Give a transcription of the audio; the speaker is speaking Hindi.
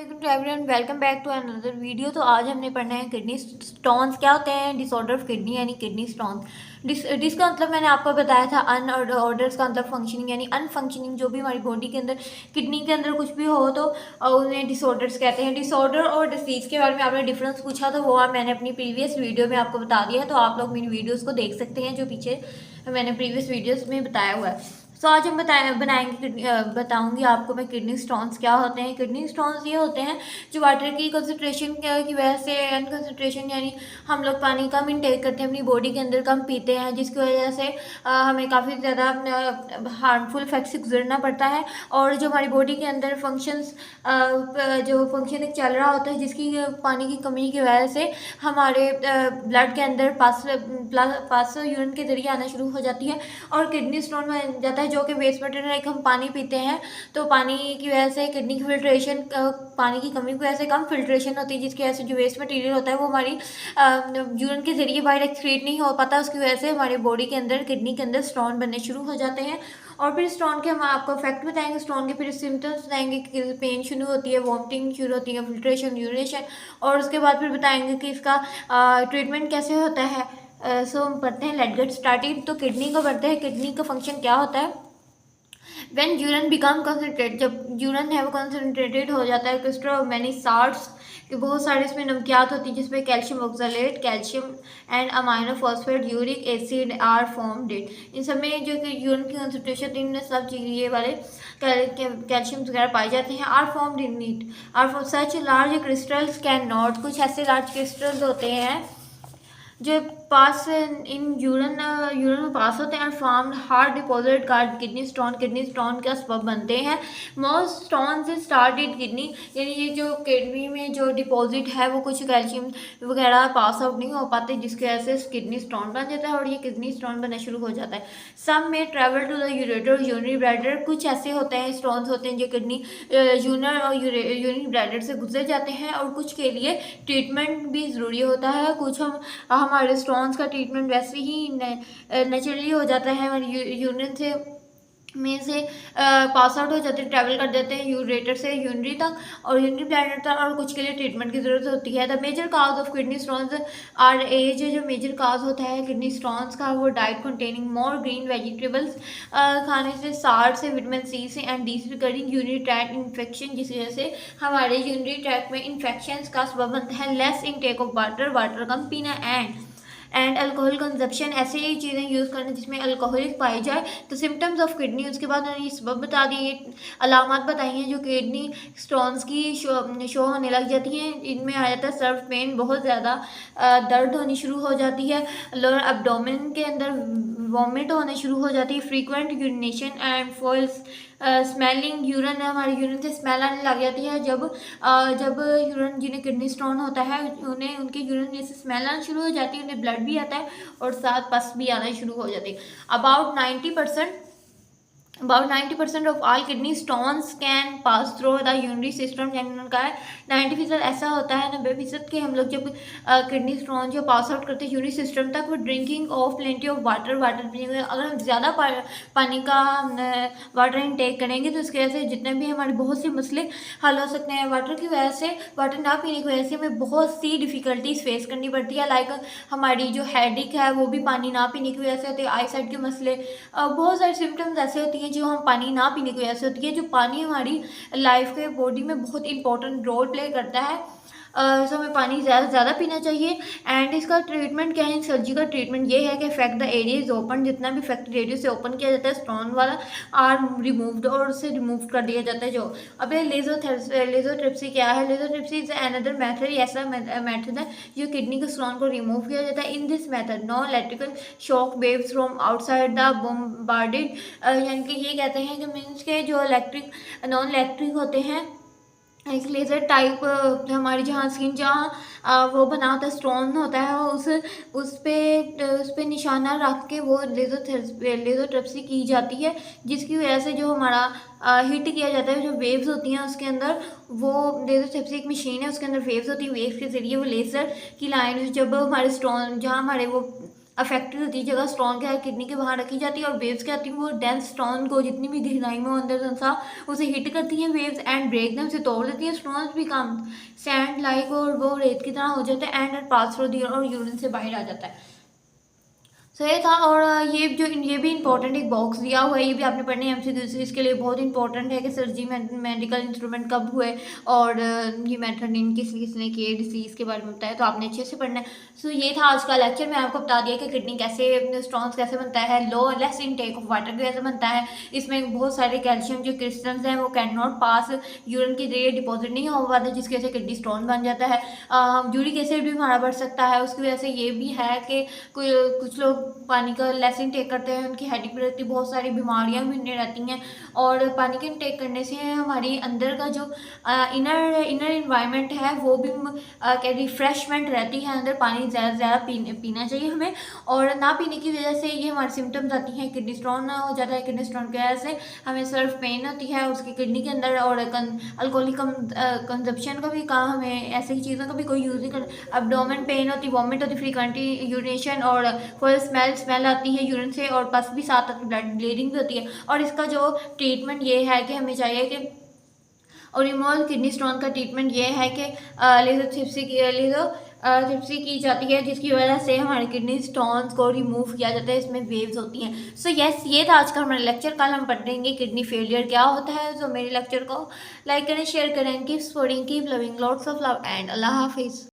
Everyone, welcome back to another video. तो आज हमने पढ़ना है किडनी स्टोन्स क्या होते हैं, डिसऑर्डर ऑफ किडनी यानी किडनी स्टोन्स। डिसका मतलब मैंने आपको बताया था अनऑर्डर्स का मतलब फंक्शनिंग यानी अनफंक्शनिंग, जो भी हमारी बॉडी के अंदर किडनी के अंदर कुछ भी हो तो उन्हें डिसऑर्डर्स कहते हैं। डिसऑर्डर और डिसीज़ के बारे में आपने डिफरेंस पूछा तो वो मैंने अपनी प्रीवियस वीडियो में आपको बता दिया है, तो आप लोग मेरी वीडियोज़ को देख सकते हैं जो पीछे मैंने प्रीवियस वीडियोज़ में बताया हुआ है। तो आज हम बताऊंगी आपको मैं किडनी स्टोन्स क्या होते हैं। किडनी स्टोन्स ये होते हैं जो वाटर की कंसंट्रेशन की वजह से अनकंसंट्रेशन यानी हम लोग पानी कम इनटेक करते हैं, अपनी बॉडी के अंदर कम पीते हैं, जिसकी वजह से हमें काफ़ी ज़्यादा हार्मफुल इफेक्ट से गुजरना पड़ता है। और जो हमारी बॉडी के अंदर फंक्शंस जो फंक्शन चल रहा होता है जिसकी पानी की कमी की वजह से हमारे ब्लड के अंदर पास यूरिन के जरिए आना शुरू हो जाती है और किडनी स्टोन बन जाता है, जो कि वेस्ट मटेरियल एक हम पानी पीते हैं तो पानी की वजह से किडनी की फिल्ट्रेशन पानी की कमी की वजह से कम फिल्ट्रेशन होती है, जिसकी वजह से जो वेस्ट मटेरियल होता है वो हमारी यूरिन के जरिए बाहर एक्सक्रीट नहीं हो पाता। उसकी वजह से हमारी बॉडी के अंदर किडनी के अंदर स्टोन बनने शुरू हो जाते हैं। और फिर स्टोन के हम आपको इफेक्ट बताएंगे, स्टोन के फिर सिम्टम्स बताएंगे कि पेन शुरू होती है, वॉमिटिंग शुरू होती है, फिल्ट्रेशन, यूरिनेशन, और उसके बाद फिर बताएंगे कि इसका ट्रीटमेंट कैसे होता है। सो हम पढ़ते हैं, लेट गेट स्टार्टेड। तो किडनी को पढ़ते हैं, किडनी का फंक्शन क्या होता है। व्हेन यूरिन बिकम कंसनट्रेट, जब यूरिन है वो कंसनट्रेटेड हो जाता है, क्रिस्टल मैनी साल्ट्स कि बहुत सारे इसमें नमकियात होती है जिसमें calcium oxalate, calcium and amino phosphate, uric acid are formed it. इन सब में जो कि यूरिन की कंसनट्रेशन इन सब ये वाले कैल्शियम वगैरह पाए जाते हैं, are formed in it are for such large crystals cannot, कुछ ऐसे लार्ज क्रिस्टल्स होते हैं जो पास इन यूरिन में पास होते हैं, form hard deposit card kidney stone का सबब बनते हैं। मोस्ट स्टोन से स्टार्टेड किडनी यानी ये जो किडनी में जो डिपॉजिट है वो कुछ कैल्शियम वगैरह पास आउट नहीं हो पाते, जिसकी वजह से किडनी स्टोन बन जाता है और ये किडनी स्टोन बनना शुरू हो जाता है। Some may travel to the ureter urinary bladder, कुछ ऐसे होते हैं स्टोन्स होते हैं जो किडनी यूरिनरी और यूरिनरी ब्लैडर से गुजर जाते हैं, और कुछ के लिए ट्रीटमेंट भी ज़रूरी होता है। कुछ हमारे स्टोन्स का ट्रीटमेंट वैसे ही नेचुरली हो जाता है, हमारी यूरिन से में से पास आउट हो जाते हैं, ट्रैवल कर देते हैं यूरेटर से यूरिनरी तक और यूरिनरी ब्लैडर तक, और कुछ के लिए ट्रीटमेंट की ज़रूरत होती है। The major cause of kidney stones are as, जो मेजर काज होता है किडनी स्टोन्स का वो diet containing more green vegetables खाने से, साल्ट से, विटामिन सी से एंड डी से, रिकरिंग यूरिनरी ट्रैक्ट इन्फेक्शन जिसकी वजह से हमारे यूरिनरी ट्रैक्ट में इन्फेक्शन का सबब बनता है। लेस इनटेक ऑफ वाटर कम पीना एंड अल्कोहल कंजप्शन, ऐसे ही चीज़ें यूज़ करना जिसमें अल्कोहल पाई जाए। तो सिम्टम्स ऑफ किडनी, उसके बाद उन्होंने ये सबब बता दिए, अलामत बताई हैं जो किडनी स्टोन्स की शो होने लग जाती हैं। इनमें आ जाता है सर्व पेन, बहुत ज़्यादा दर्द होनी शुरू हो जाती है, लोअर एब्डोमेन के अंदर वॉमिट होने शुरू हो जाती है, frequent urination and foul smelling, urine हमारे यूरिन से स्मेल आने लग जाती है। जब यूरिन जिन्हें किडनी स्टोन होता है उन्हें उनके यूरिन से स्मेल आना शुरू हो जाती है, उन्हें ब्लड भी आता है और साथ पस भी आना शुरू हो जाती है। About 90% of all kidney stones can pass through the urinary system, यानी उनका है 90% ऐसा होता है, 90% के हम लोग जब किडनी स्टोन जो पास आउट करते हैं यूरिनरी सिस्टम तक, वो drinking of plenty of water पीएंगे। अगर हम ज़्यादा पानी का वाटर इनटेक करेंगे तो इसकी वजह से जितने भी हमारे बहुत से मसले हल हो सकते हैं। वाटर की वजह से, वाटर ना पीने की वजह से हमें बहुत सी डिफ़िकल्टीज फेस करनी पड़ती है, लाइक हमारी जो हेडेक है वो भी पानी ना पीने की वजह से होती है, आई साइड के मसले, बहुत सारे सिम्टम्स ऐसे होती हैं जो हम पानी ना पीने की वजह से होती है। जो पानी हमारी लाइफ के बॉडी में बहुत इंपॉर्टेंट रोल प्ले करता है, सो हमें पानी ज़्यादा से ज़्यादा पीना चाहिए। एंड इसका ट्रीटमेंट क्या है, सर्जिकल ट्रीटमेंट ये है कि effect the area is open, जितना भी इफेक्ट एरिया से ओपन किया जाता है स्टोन वाला आर रिमूव्ड, और उससे रिमूव कर दिया जाता है। जो अब लेजोट्रिप्सी क्या है, लेजोट्रिप्सी इज अनदर मेथड, ऐसा मेथड है जो किडनी के स्टोन को रिमूव किया जाता है। In this method no electrical shock waves from outside the bombarded, यानी कि ये कहते हैं कि मीन्स के जो नॉन इलेक्ट्रिक होते हैं, एक लेज़र टाइप हमारी जहाँ स्किन जहाँ वो बना होता है स्टोन होता है, उस पे निशाना रख के वो लेज़ोट्रिप्सी की जाती है, जिसकी वजह से जो हमारा हिट किया जाता है, जो वेव्स होती हैं उसके अंदर, वो लेज़ोट्रिप्सी एक मशीन है, उसके अंदर वेव्स होती है, वेव्स के ज़रिए वो लेज़र की लाइन जब हमारे स्टोन जहाँ हमारे वो अफेक्टेड होती है, जगह स्टोन क्या है किडनी के बाहर रखी जाती है, और वेव्स क्या आती हैं वो डेंस स्टोन को जितनी भी गहराई में हो अंदर था उसे हिट करती हैं वेव्स एंड ब्रेक देम, से तोड़ देती हैं, स्टोन्स भी कम सैंड लाइक और वो रेत की तरह हो जाता है एंड पास थ्रू दी और यूरिन से बाहर आ जाता है। सो ये था। और ये भी इंपॉर्टेंट एक बॉक्स दिया हुआ है, ये भी आपने पढ़ने एमसीक्यूज इसके लिए बहुत इंपॉर्टेंट है कि सर्जरी मेडिकल इंस्ट्रूमेंट कब हुए और ये मेथड इन किसने किए, डिसीज़ के बारे में बताया, तो आपने अच्छे से पढ़ना है। सो ये था आज का लेक्चर। मैं आपको बता दिया कि किडनी कैसे स्टोन्स कैसे बनता है, लो लेस इनटेक ऑफ वाटर कैसे बनता है, इसमें बहुत सारे कैल्शियम जो क्रिस्टल्स हैं वो कैन नॉट पास यूरिन के जरिए डिपॉजिट नहीं हो पाते, जिसकी वजह से किडनी स्टोन बन जाता है। यूरिक एसिड भी हमारा बढ़ सकता है, उसकी वजह से ये भी है कि कुछ लोग पानी का लेस इनटेक करते हैं, उनकी हेडेक भी रहती है, बहुत सारी बीमारियां भी उन्हें रहती हैं। और पानी के इनटेक करने से हमारी अंदर का जो इनर इन्वायरमेंट है वो भी क्या रिफ्रेशमेंट रहती है, अंदर पानी ज़्यादा से ज़्यादा पीना चाहिए हमें। और ना पीने की वजह से ये हमारे सिम्टम्स आती हैं, किडनी स्टोन हो जाता है, किडनी स्टोन की वजह से हमें सिर्फ पेन होती है उसकी किडनी के अंदर, और अल्कोहलिक कंजप्शन का भी काम, हमें ऐसी चीज़ों का भी कोई यूज़ नहीं कर, एब्डोमेन पेन होती, वॉमिट होती, फ्रीक्वेंटली यूरिनेशन और फुल स्मेल आती है यूरिन से, और पस भी साथ आती है, ब्लड ब्लीडिंग भी होती है। और इसका जो ट्रीटमेंट ये है कि हमें चाहिए कि ओरिमोल किडनी स्टोन का ट्रीटमेंट ये है कि लिथोट्रिप्सी की जाती है, जिसकी वजह से हमारे किडनी स्टोन्स को रिमूव किया जाता है, इसमें वेव्स होती हैं। सो यस, ये था आज का हमारा लेक्चर। कल हम पढ़ेंगे किडनी फेलियर क्या होता है। सो मेरे लेक्चर को लाइक करें, शेयर करें, keep supporting, keep loving, lots of love and अल्लाह हाफिज़।